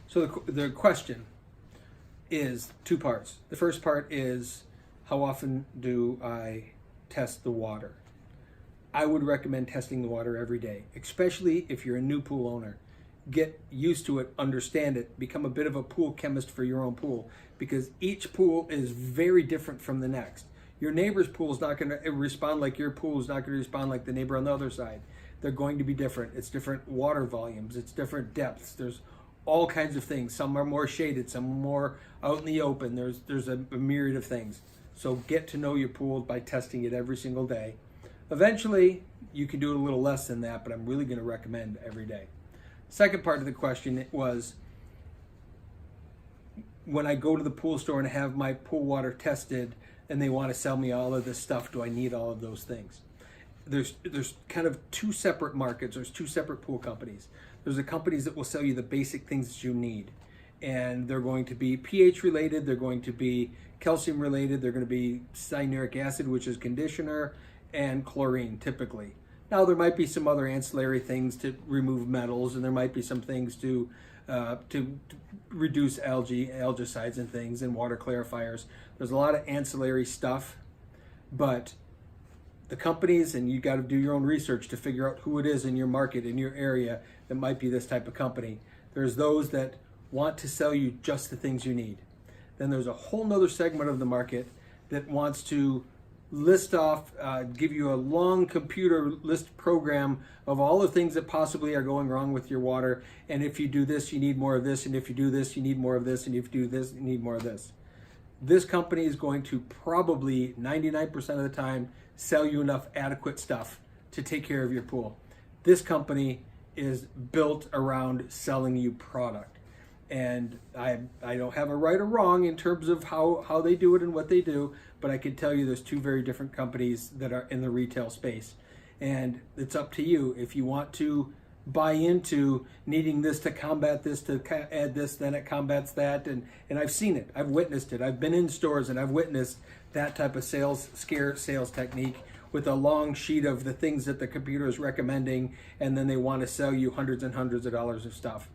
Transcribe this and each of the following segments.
So the question is two parts. The first part is, how often do I test the water? I would recommend testing the water every day, especially if you're a new pool owner. Get used to it, understand it, become a bit of a pool chemist for your own pool, because each pool is very different from the next. Your neighbor's pool is not going to respond like your pool is not going to respond like the neighbor on the other side. They're going to be different. It's different water volumes. It's different depths. There's all kinds of things. Some are more shaded, some are more out in the open. There's a myriad of things. So get to know your pool by testing it every single day. Eventually, you can do it a little less than that, but I'm really going to recommend every day. Second part of the question was, when I go to the pool store and have my pool water tested and they want to sell me all of this stuff, do I need all of those things? There's kind of two separate markets. There's two separate pool companies. There's the companies that will sell you the basic things that you need. And they're going to be pH related, they're going to be calcium related, they're going to be cyanuric acid, which is conditioner, and chlorine typically. Now there might be some other ancillary things to remove metals, and there might be some things to reduce algicides and things, and water clarifiers. There's a lot of ancillary stuff, but the companies, and you got to do your own research to figure out who it is in your market, in your area, that might be this type of company. There's those that want to sell you just the things you need. Then there's a whole nother segment of the market that wants to list off, give you a long computer list program of all the things that possibly are going wrong with your water. And if you do this, you need more of this. And if you do this, you need more of this. And if you do this, you need more of this. This company is going to probably 99% of the time sell you enough adequate stuff to take care of your pool. This company is built around selling you product. And I don't have a right or wrong in terms of how they do it and what they do, but I can tell you there's two very different companies that are in the retail space. And it's up to you. If you want to buy into needing this to combat this, to add this, then it combats that. And I've seen it. I've witnessed it. I've been in stores and I've witnessed that type of sales technique with a long sheet of the things that the computer is recommending, and then they want to sell you hundreds and hundreds of dollars of stuff.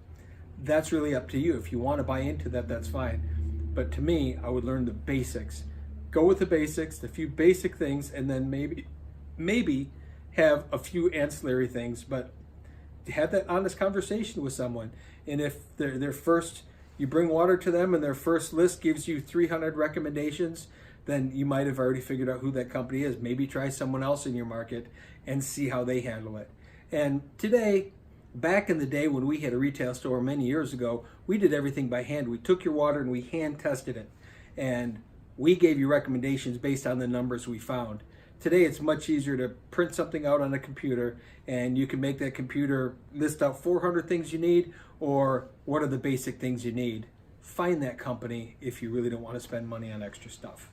That's really up to you. If you want to buy into that, that's fine. But to me, I would learn the basics. Go with the basics, the few basic things, and then maybe have a few ancillary things, but have that honest conversation with someone. And if their first, you bring water to them and their first list gives you 300 recommendations, then you might have already figured out who that company is. Maybe try someone else in your market and see how they handle it. And today, back in the day when we had a retail store many years ago, we did everything by hand. We took your water and we hand tested it. And we gave you recommendations based on the numbers we found. Today, it's much easier to print something out on a computer, and you can make that computer list out 400 things you need, or what are the basic things you need. Find that company if you really don't want to spend money on extra stuff.